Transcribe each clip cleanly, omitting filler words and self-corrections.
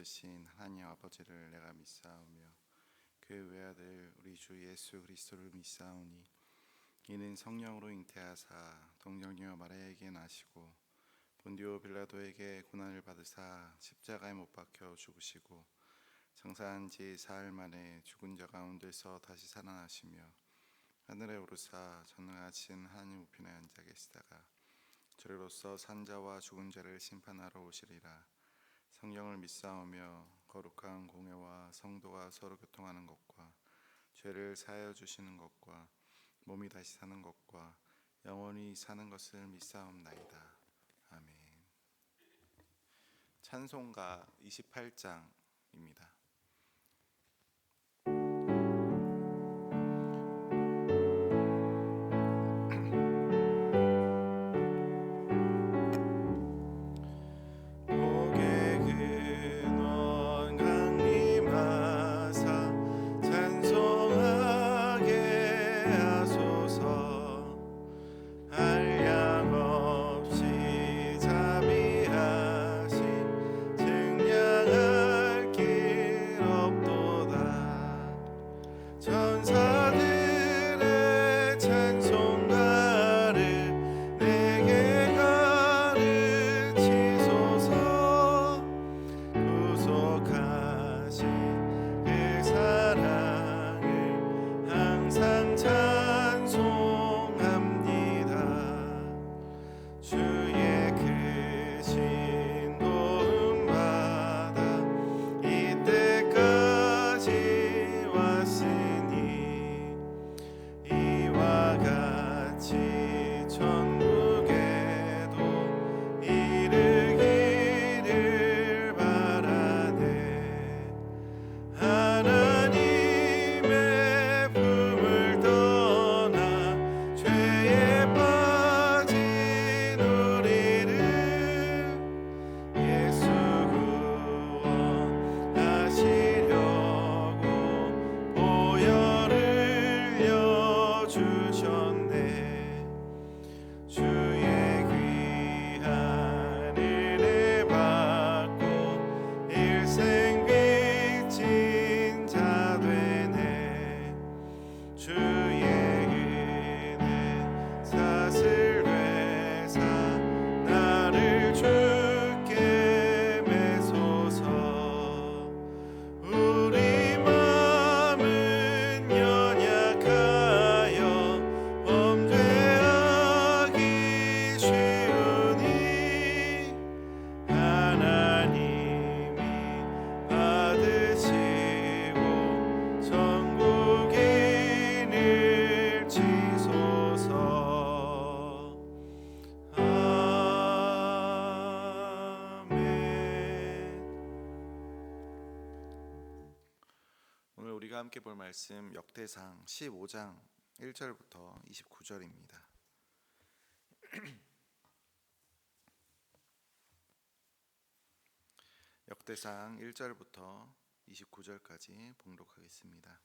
되신 하나님 아버지를 내가 믿사오며 그 외아들 우리 주 예수 그리스도를 믿사오니 이는 성령으로 잉태하사 동정녀 마리아에게 나시고 본디오 빌라도에게 고난을 받으사 십자가에 못 박혀 죽으시고 장사한 지 사흘 만에 죽은 자 가운데서 다시 살아나시며 하늘에 오르사 전능하신 하나님 우편에 앉아 계시다가 저리로서 산자와 죽은 자를 심판하러 오시리라. 성령을 믿사오며 거룩한 공회와 성도가 서로 교통하는 것과 죄를 사하여 주시는 것과 몸이 다시 사는 것과 영원히 사는 것을 믿사옵나이다. 아멘. 찬송가 28장입니다. 오늘 우리가 함께 볼 말씀 역대상 15장 1절부터 29절입니다. 역대상 1절부터 29절까지 봉독하겠습니다.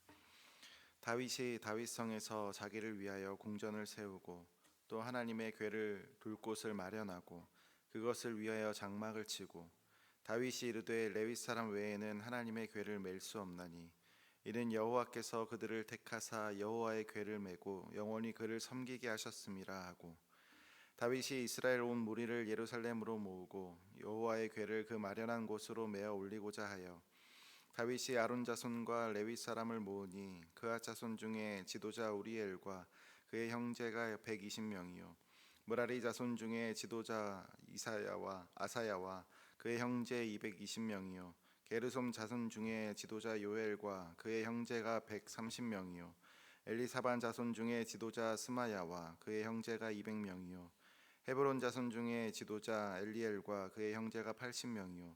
다윗이 다윗성에서 자기를 위하여 궁전을 세우고 또 하나님의 궤를 둘 곳을 마련하고 그것을 위하여 장막을 치고 다윗이 이르되 레위 사람 외에는 하나님의 궤를 맬 수 없나니 이는 여호와께서 그들을 택하사 여호와의 궤를 메고 영원히 그를 섬기게 하셨음이라 하고 다윗이 이스라엘 온 무리를 예루살렘으로 모으고 여호와의 궤를 그 마련한 곳으로 메어 올리고자 하여 다윗이 아론 자손과 레위 사람을 모으니 그앗 자손 중에 지도자 우리엘과 그의 형제가 120명이요 므라리 자손 중에 지도자 이사야와 아사야와 그의 형제 220명이요 게르솜 자손 중에 지도자 요엘과 그의 형제가 130명이요 엘리사반 자손 중에 지도자 스마야와 그의 형제가 200명이요 헤브론 자손 중에 지도자 엘리엘과 그의 형제가 80명이요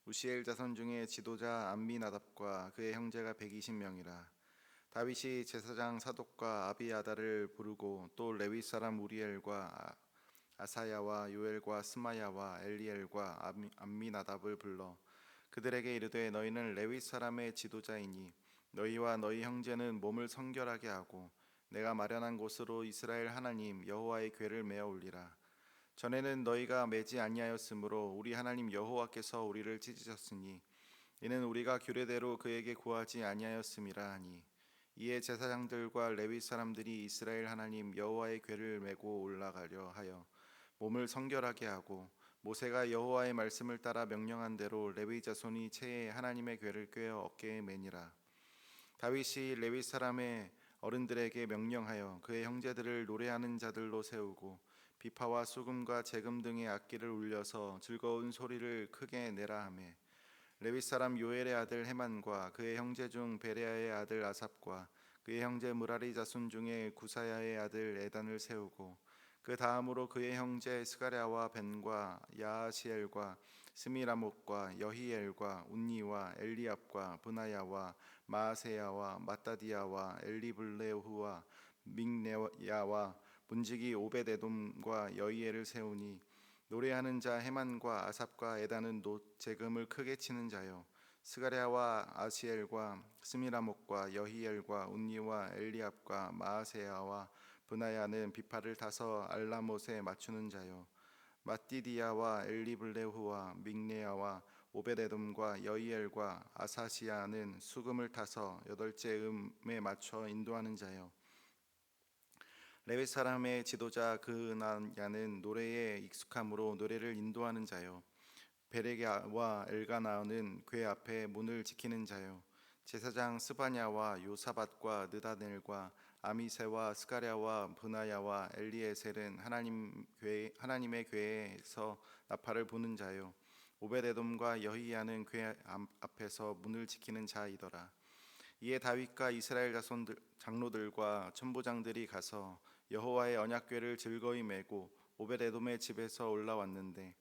우시엘 자손 중에 지도자 암미나답과 그의 형제가 120명이라. 다윗이 제사장 사독과 아비아다를 부르고 또 레위 사람 우리엘과 아사야와 요엘과 스마야와 엘리엘과 암미나답을 불러 그들에게 이르되 너희는 레위 사람의 지도자이니 너희와 너희 형제는 몸을 성결하게 하고 내가 마련한 곳으로 이스라엘 하나님 여호와의 궤를 메어 올리라. 전에는 너희가 매지 아니하였으므로 우리 하나님 여호와께서 우리를 찢으셨으니 이는 우리가 규례대로 그에게 구하지 아니하였음이라 하니 이에 제사장들과 레위 사람들이 이스라엘 하나님 여호와의 궤를 메고 올라가려 하여 몸을 성결하게 하고 모세가 여호와의 말씀을 따라 명령한 대로 레위 자손이 채에 하나님의 궤를 꿰어 어깨에 매니라. 다윗이 레위 사람의 어른들에게 명령하여 그의 형제들을 노래하는 자들로 세우고 비파와 수금과 재금 등의 악기를 울려서 즐거운 소리를 크게 내라 하매 레위 사람 요엘의 아들 헤만과 그의 형제 중 베레아의 아들 아삽과 그의 형제 무라리 자손 중에 구사야의 아들 에단을 세우고 그 다음으로 그의 형제 스가랴와 벤과 야하시엘과 스미라못과 여히엘과 운니와 엘리압과 브나야와 마아세야와 마따디야와 엘리블레후와 믹네야와 문지기 오벳에돔과 여히엘을 세우니 노래하는 자 헤만과 아삽과 에단은 재금을 크게 치는 자요 스가랴와 아시엘과 스미라못과 여히엘과 운니와 엘리압과 마아세야와 브나야는 비파를 타서 알라못에 맞추는 자요 마띠디야와 엘리블레후와 믹네야와 오벳에돔과 여히엘과 아사시야는 수금을 타서 여덟째 음에 맞춰 인도하는 자요 레위 사람의 지도자 그나야는 노래에 익숙함으로 노래를 인도하는 자요 베레게와 엘가나는 궤 앞에 문을 지키는 자요 제사장 스바냐와 요사밧과 느다넬과 아미세와 스가랴와 브나야와 엘리에셀은 하나님의 궤에서 나팔을 부는 자요 오벳에돔과 여히야는 궤 앞에서 문을 지키는 자이더라. 이에 다윗과 이스라엘 자손 장로들과 천부장들이 가서 여호와의 언약궤를 즐거이 메고 오벳에돔의 집에서 올라왔는데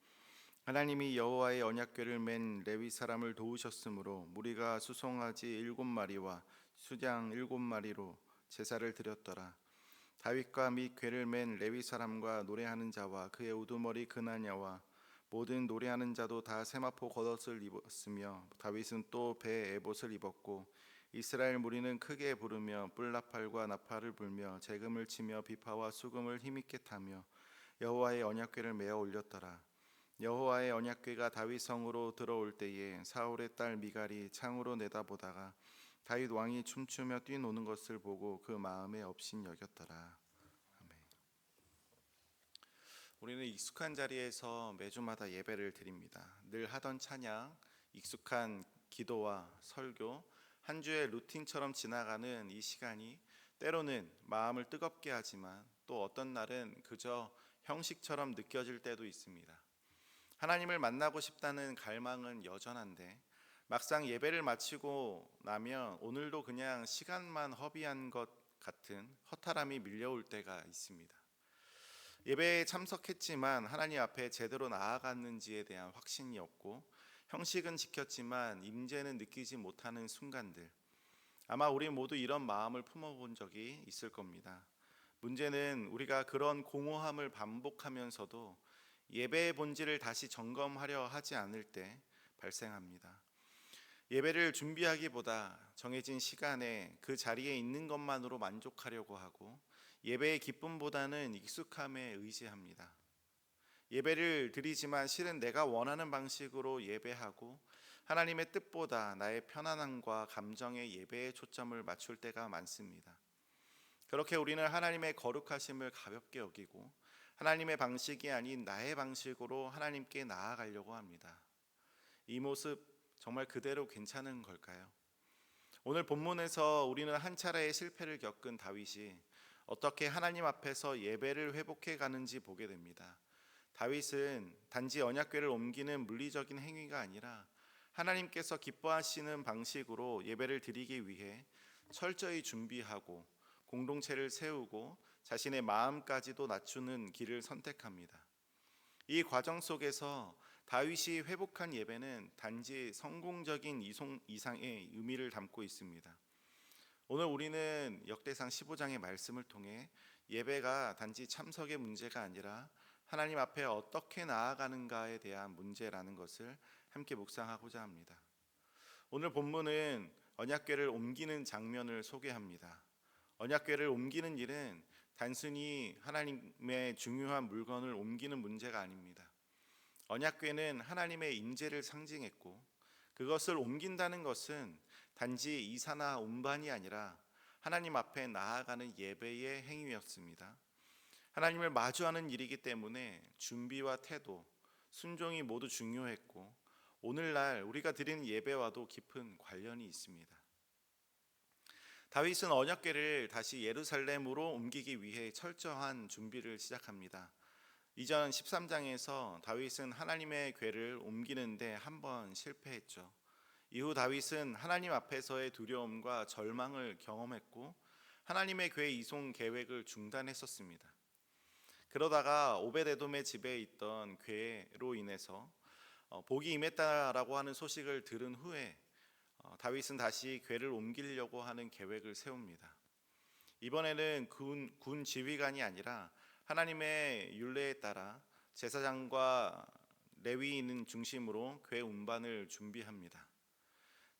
하나님이 여호와의 언약궤를 맨 레위 사람을 도우셨으므로 무리가 수송아지 7마리와 수장 7마리로 제사를 드렸더라. 다윗과 및 궤를 맨 레위 사람과 노래하는 자와 그의 우두머리 그나냐와 모든 노래하는 자도 다 세마포 겉옷을 입었으며 다윗은 또 배 에봇을 입었고 이스라엘 무리는 크게 부르며 뿔나팔과 나팔을 불며 재금을 치며 비파와 수금을 힘있게 타며 여호와의 언약궤를 메어 올렸더라. 여호와의 언약궤가 다윗 성으로 들어올 때에 사울의 딸 미갈이 창으로 내다보다가 다윗 왕이 춤추며 뛰노는 것을 보고 그 마음에 업신 여겼더라. 아멘. 우리는 익숙한 자리에서 매주마다 예배를 드립니다. 늘 하던 찬양, 익숙한 기도와 설교, 한 주의 루틴처럼 지나가는 이 시간이 때로는 마음을 뜨겁게 하지만 또 어떤 날은 그저 형식처럼 느껴질 때도 있습니다. 하나님을 만나고 싶다는 갈망은 여전한데 막상 예배를 마치고 나면 오늘도 그냥 시간만 허비한 것 같은 허탈함이 밀려올 때가 있습니다. 예배에 참석했지만 하나님 앞에 제대로 나아갔는지에 대한 확신이 없고 형식은 지켰지만 임재는 느끼지 못하는 순간들, 아마 우리 모두 이런 마음을 품어본 적이 있을 겁니다. 문제는 우리가 그런 공허함을 반복하면서도 예배의 본질을 다시 점검하려 하지 않을 때 발생합니다. 예배를 준비하기보다 정해진 시간에 그 자리에 있는 것만으로 만족하려고 하고 예배의 기쁨보다는 익숙함에 의지합니다. 예배를 드리지만 실은 내가 원하는 방식으로 예배하고 하나님의 뜻보다 나의 편안함과 감정의 예배에 초점을 맞출 때가 많습니다. 그렇게 우리는 하나님의 거룩하심을 가볍게 여기고 하나님의 방식이 아닌 나의 방식으로 하나님께 나아가려고 합니다. 이 모습 정말 그대로 괜찮은 걸까요? 오늘 본문에서 우리는 한 차례의 실패를 겪은 다윗이 어떻게 하나님 앞에서 예배를 회복해 가는지 보게 됩니다. 다윗은 단지 언약궤를 옮기는 물리적인 행위가 아니라 하나님께서 기뻐하시는 방식으로 예배를 드리기 위해 철저히 준비하고 공동체를 세우고 자신의 마음까지도 낮추는 길을 선택합니다. 이 과정 속에서 다윗이 회복한 예배는 단지 성공적인 이상의 의미를 담고 있습니다. 오늘 우리는 역대상 15장의 말씀을 통해 예배가 단지 참석의 문제가 아니라 하나님 앞에 어떻게 나아가는가에 대한 문제라는 것을 함께 묵상하고자 합니다. 오늘 본문은 언약궤를 옮기는 장면을 소개합니다. 언약궤를 옮기는 일은 단순히 하나님의 중요한 물건을 옮기는 문제가 아닙니다. 언약궤는 하나님의 임재를 상징했고 그것을 옮긴다는 것은 단지 이사나 운반이 아니라 하나님 앞에 나아가는 예배의 행위였습니다. 하나님을 마주하는 일이기 때문에 준비와 태도, 순종이 모두 중요했고 오늘날 우리가 드리는 예배와도 깊은 관련이 있습니다. 다윗은 언약궤를 다시 예루살렘으로 옮기기 위해 철저한 준비를 시작합니다. 이전 13장에서 다윗은 하나님의 궤를 옮기는데 한 번 실패했죠. 이후 다윗은 하나님 앞에서의 두려움과 절망을 경험했고 하나님의 궤 이송 계획을 중단했었습니다. 그러다가 오벳에돔의 집에 있던 궤로 인해서 복이 임했다라고 하는 소식을 들은 후에 다윗은 다시 궤를 옮기려고 하는 계획을 세웁니다. 이번에는 군 지휘관이 아니라 하나님의 율례에 따라 제사장과 레위인을 중심으로 궤 운반을 준비합니다.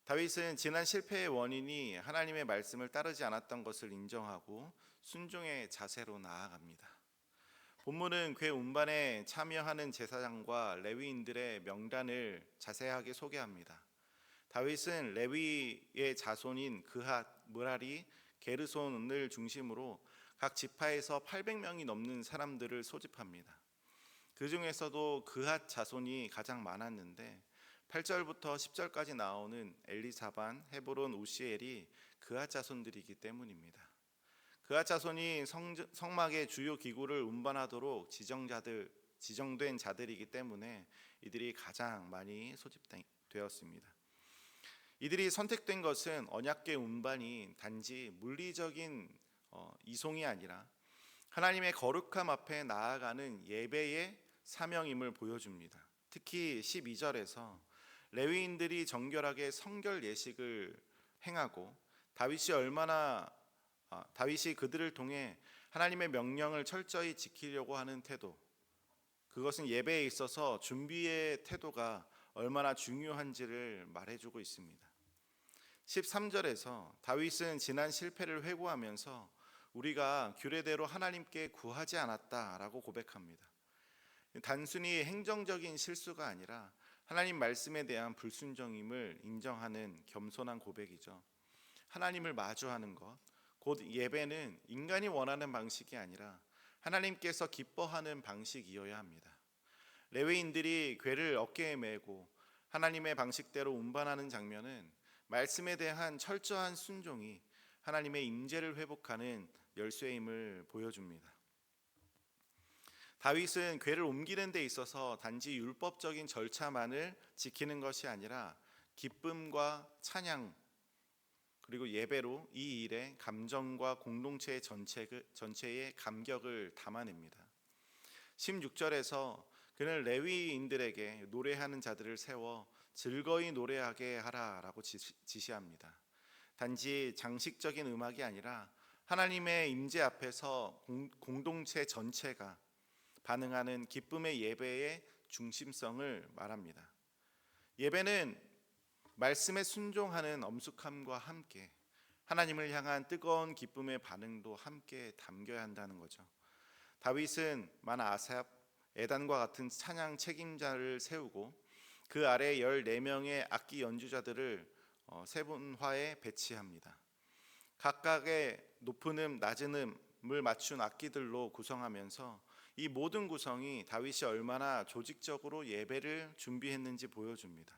다윗은 지난 실패의 원인이 하나님의 말씀을 따르지 않았던 것을 인정하고 순종의 자세로 나아갑니다. 본문은 궤 운반에 참여하는 제사장과 레위인들의 명단을 자세하게 소개합니다. 다윗은 레위의 자손인 그핫, 므라리, 게르손을 중심으로 각 지파에서 800명이 넘는 사람들을 소집합니다. 그 중에서도 그핫 자손이 가장 많았는데 8절부터 10절까지 나오는 엘리사반, 헤브론, 우시엘이 그핫 자손들이기 때문입니다. 그핫 자손이 성막의 주요 기구를 운반하도록 지정된 자들이기 때문에 이들이 가장 많이 소집되었습니다. 이들이 선택된 것은 언약궤 운반이 단지 물리적인 이송이 아니라 하나님의 거룩함 앞에 나아가는 예배의 사명임을 보여줍니다. 특히 12절에서 레위인들이 정결하게 성결 예식을 행하고 다윗이 그들을 통해 하나님의 명령을 철저히 지키려고 하는 태도, 그것은 예배에 있어서 준비의 태도가 얼마나 중요한지를 말해주고 있습니다. 13절에서 다윗은 지난 실패를 회고하면서 우리가 규례대로 하나님께 구하지 않았다라고 고백합니다. 단순히 행정적인 실수가 아니라 하나님 말씀에 대한 불순종임을 인정하는 겸손한 고백이죠. 하나님을 마주하는 것, 곧 예배는 인간이 원하는 방식이 아니라 하나님께서 기뻐하는 방식이어야 합니다. 레위인들이 궤를 어깨에 메고 하나님의 방식대로 운반하는 장면은 말씀에 대한 철저한 순종이 하나님의 임재를 회복하는 열쇠임을 보여줍니다. 다윗은 궤를 옮기는 데 있어서 단지 율법적인 절차만을 지키는 것이 아니라 기쁨과 찬양 그리고 예배로 이 일에 감정과 공동체 전체의 감격을 담아냅니다. 16절에서 그는 레위인들에게 노래하는 자들을 세워 즐거이 노래하게 하라라고 지시합니다. 단지 장식적인 음악이 아니라 하나님의 임재 앞에서 공동체 전체가 반응하는 기쁨의 예배의 중심성을 말합니다. 예배는 말씀에 순종하는 엄숙함과 함께 하나님을 향한 뜨거운 기쁨의 반응도 함께 담겨야 한다는 거죠. 다윗은 아삽, 에단과 같은 찬양 책임자를 세우고 그 아래 14명의 악기 연주자들을 세분화에 배치합니다. 각각의 높은 음, 낮은 음을 맞춘 악기들로 구성하면서 이 모든 구성이 다윗이 얼마나 조직적으로 예배를 준비했는지 보여줍니다.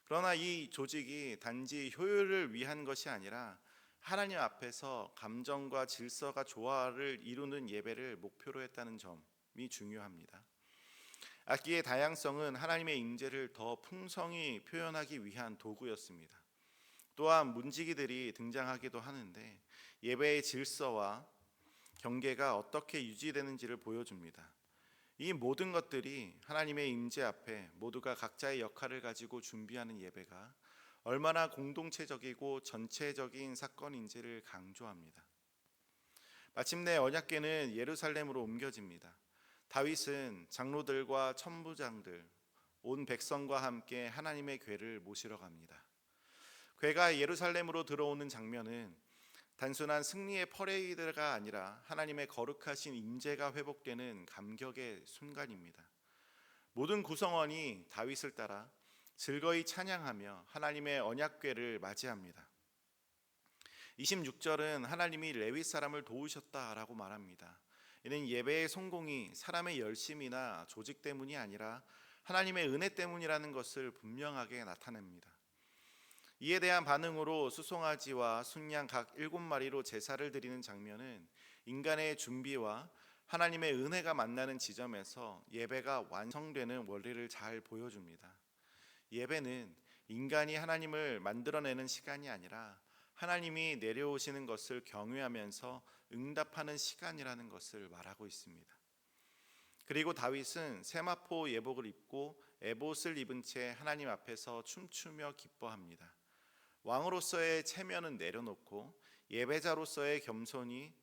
그러나 이 조직이 단지 효율을 위한 것이 아니라 하나님 앞에서 감정과 질서가 조화를 이루는 예배를 목표로 했다는 점이 중요합니다. 악기의 다양성은 하나님의 임재를 더 풍성히 표현하기 위한 도구였습니다. 또한 문지기들이 등장하기도 하는데 예배의 질서와 경계가 어떻게 유지되는지를 보여줍니다. 이 모든 것들이 하나님의 임재 앞에 모두가 각자의 역할을 가지고 준비하는 예배가 얼마나 공동체적이고 전체적인 사건인지를 강조합니다. 마침내 언약궤는 예루살렘으로 옮겨집니다. 다윗은 장로들과 천부장들, 온 백성과 함께 하나님의 궤를 모시러 갑니다. 궤가 예루살렘으로 들어오는 장면은 단순한 승리의 퍼레이드가 아니라 하나님의 거룩하신 임재가 회복되는 감격의 순간입니다. 모든 구성원이 다윗을 따라 즐거이 찬양하며 하나님의 언약궤를 맞이합니다. 26절은 하나님이 레위 사람을 도우셨다라고 말합니다. 이는 예배의 성공이 사람의 열심이나 조직 때문이 아니라 하나님의 은혜 때문이라는 것을 분명하게 나타냅니다. 이에 대한 반응으로 수송아지와 순양 각 7마리로 제사를 드리는 장면은 인간의 준비와 하나님의 은혜가 만나는 지점에서 예배가 완성되는 원리를 잘 보여줍니다. 예배는 인간이 하나님을 만들어내는 시간이 아니라 하나님이 내려오시는 것을 경외하면서 응답하는 시간이라는 것을 말하고 있습니다. 그리고 다윗은 세마포 예복을 입고 에봇을 입은 채 하나님 앞에서 춤추며 기뻐합니다. 왕으로서의 체면은 내려놓고 예배자로서의 겸손이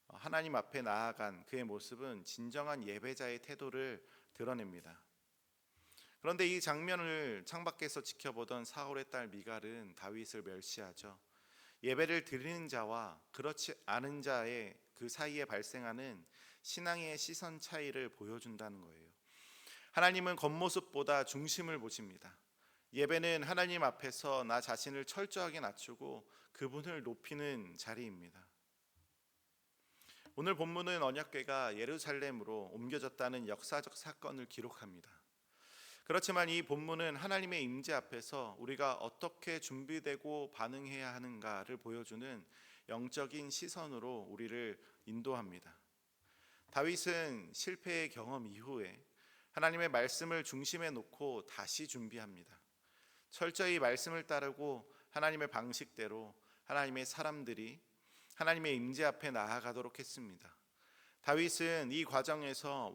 하나님 앞에 나아간 그의 모습은 진정한 예배자의 태도를 드러냅니다. 그런데 이 장면을 창밖에서 지켜보던 사울의 딸 미갈은 다윗을 멸시하죠. 예배를 드리는 자와 그렇지 않은 자의 그 사이에 발생하는 신앙의 시선 차이를 보여준다는 거예요. 하나님은 겉모습보다 중심을 보십니다. 예배는 하나님 앞에서 나 자신을 철저하게 낮추고 그분을 높이는 자리입니다. 오늘 본문은 언약궤가 예루살렘으로 옮겨졌다는 역사적 사건을 기록합니다. 그렇지만 이 본문은 하나님의 임재 앞에서 우리가 어떻게 준비되고 반응해야 하는가를 보여주는 영적인 시선으로 우리를 인도합니다. 다윗은 실패의 경험 이후에 하나님의 말씀을 중심에 놓고 다시 준비합니다. 철저히 말씀을 따르고 하나님의 방식대로 하나님의 사람들이 하나님의 임재 앞에 나아가도록 했습니다. 다윗은 이 과정에서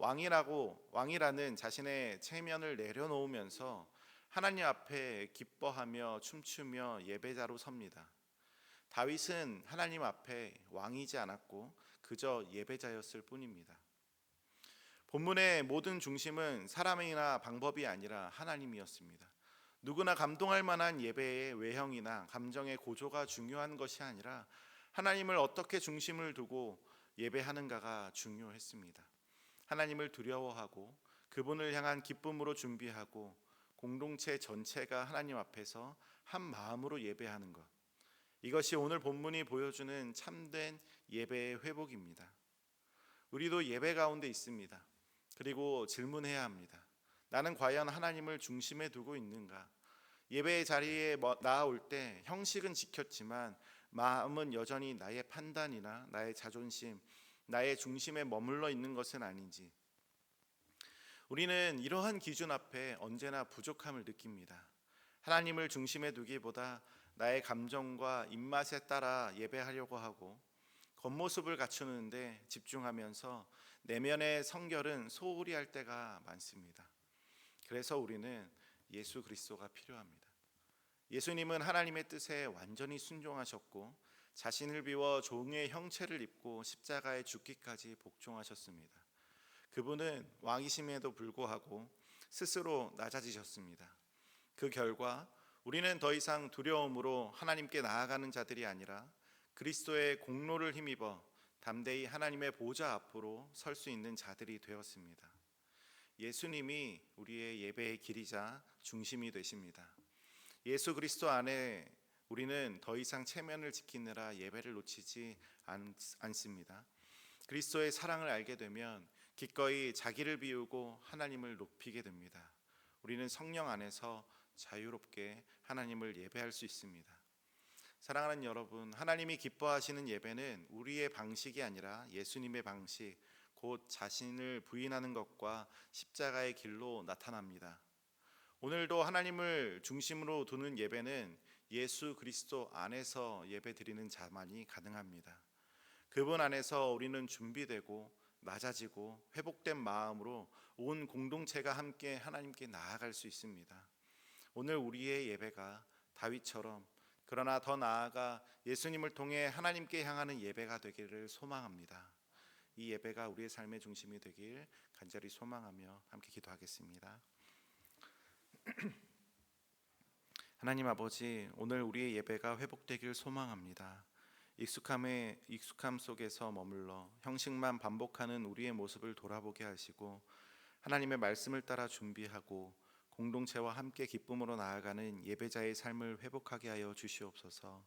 왕이라는 자신의 체면을 내려놓으면서 하나님 앞에 기뻐하며 춤추며 예배자로 섭니다. 다윗은 하나님 앞에 왕이지 않았고 그저 예배자였을 뿐입니다. 본문의 모든 중심은 사람이나 방법이 아니라 하나님이었습니다. 누구나 감동할 만한 예배의 외형이나 감정의 고조가 중요한 것이 아니라 하나님을 어떻게 중심을 두고 예배하는가가 중요했습니다. 하나님을 두려워하고 그분을 향한 기쁨으로 준비하고 공동체 전체가 하나님 앞에서 한 마음으로 예배하는 것, 이것이 오늘 본문이 보여주는 참된 예배의 회복입니다. 우리도 예배 가운데 있습니다. 그리고 질문해야 합니다. 나는 과연 하나님을 중심에 두고 있는가? 예배의 자리에 나아올 때 형식은 지켰지만 마음은 여전히 나의 판단이나 나의 자존심, 나의 중심에 머물러 있는 것은 아닌지. 우리는 이러한 기준 앞에 언제나 부족함을 느낍니다. 하나님을 중심에 두기보다 나의 감정과 입맛에 따라 예배하려고 하고 겉모습을 갖추는데 집중하면서 내면의 성결은 소홀히 할 때가 많습니다. 그래서 우리는 예수 그리스도가 필요합니다. 예수님은 하나님의 뜻에 완전히 순종하셨고 자신을 비워 종의 형체를 입고 십자가에 죽기까지 복종하셨습니다. 그분은 왕이심에도 불구하고 스스로 낮아지셨습니다. 그 결과 우리는 더 이상 두려움으로 하나님께 나아가는 자들이 아니라 그리스도의 공로를 힘입어 담대히 하나님의 보좌 앞으로 설 수 있는 자들이 되었습니다. 예수님이 우리의 예배의 길이자 중심이 되십니다. 예수 그리스도 안에 우리는 더 이상 체면을 지키느라 예배를 놓치지 않습니다. 그리스도의 사랑을 알게 되면 기꺼이 자기를 비우고 하나님을 높이게 됩니다. 우리는 성령 안에서 자유롭게 하나님을 예배할 수 있습니다. 사랑하는 여러분, 하나님이 기뻐하시는 예배는 우리의 방식이 아니라 예수님의 방식, 곧 자신을 부인하는 것과 십자가의 길로 나타납니다. 오늘도 하나님을 중심으로 두는 예배는 예수 그리스도 안에서 예배드리는 자만이 가능합니다. 그분 안에서 우리는 준비되고 낮아지고 회복된 마음으로 온 공동체가 함께 하나님께 나아갈 수 있습니다. 오늘 우리의 예배가 다윗처럼, 그러나 더 나아가 예수님을 통해 하나님께 향하는 예배가 되기를 소망합니다. 이 예배가 우리의 삶의 중심이 되길 간절히 소망하며 함께 기도하겠습니다. 하나님 아버지, 오늘 우리의 예배가 회복되길 소망합니다. 익숙함 속에서 머물러 형식만 반복하는 우리의 모습을 돌아보게 하시고 하나님의 말씀을 따라 준비하고 공동체와 함께 기쁨으로 나아가는 예배자의 삶을 회복하게 하여 주시옵소서.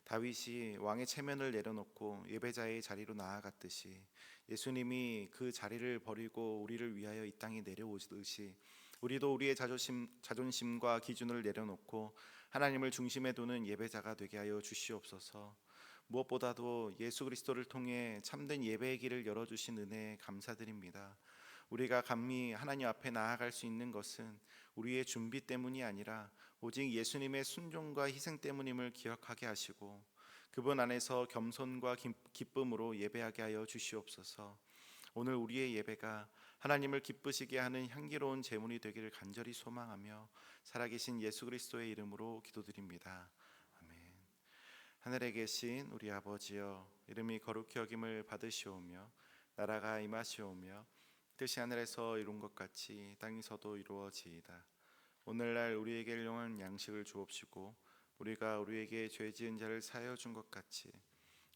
다윗이 왕의 체면을 내려놓고 예배자의 자리로 나아갔듯이 예수님이 그 자리를 버리고 우리를 위하여 이 땅에 내려오듯이 우리도 우리의 자존심과 기준을 내려놓고 하나님을 중심에 두는 예배자가 되게 하여 주시옵소서. 무엇보다도 예수 그리스도를 통해 참된 예배의 길을 열어주신 은혜에 감사드립니다. 우리가 감히 하나님 앞에 나아갈 수 있는 것은 우리의 준비 때문이 아니라 오직 예수님의 순종과 희생 때문임을 기억하게 하시고 그분 안에서 겸손과 기쁨으로 예배하게 하여 주시옵소서. 오늘 우리의 예배가 하나님을 기쁘시게 하는 향기로운 제물이 되기를 간절히 소망하며 살아계신 예수 그리스도의 이름으로 기도드립니다. 아멘. 하늘에 계신 우리 아버지여, 이름이 거룩히 여김을 받으시오며 나라가 임하시오며 뜻이 하늘에서 이룬 것 같이 땅에서도 이루어지이다. 오늘날 우리에게 일용할 양식을 주옵시고 우리가 우리에게 죄 지은 자를 사하여 준 것 같이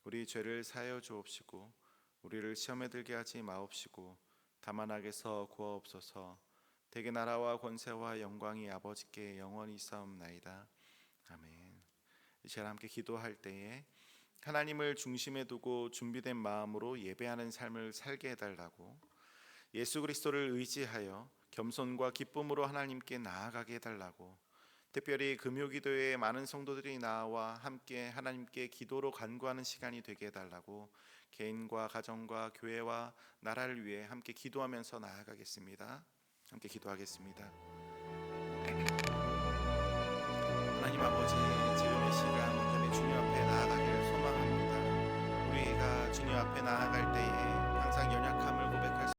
우리 죄를 사하여 주옵시고 우리를 시험에 들게 하지 마옵시고 다만 악에서 구하옵소서. 대개 나라와 권세와 영광이 아버지께 영원히 있사옵나이다. 아멘. 이제 함께 기도할 때에 하나님을 중심에 두고 준비된 마음으로 예배하는 삶을 살게 해달라고, 예수 그리스도를 의지하여 겸손과 기쁨으로 하나님께 나아가게 해달라고, 특별히 금요기도에 많은 성도들이 나와 함께 하나님께 기도로 간구하는 시간이 되게 해달라고 개인과 가정과 교회와 나라를 위해 함께 기도하면서 나아가겠습니다. 함께 기도하겠습니다. 하나님 아버지, 지금 이 시간 온전히 주님 앞에 나아가기를 소망합니다. 우리가 주님 앞에 나아갈 때에 항상 연약함을 고백할 수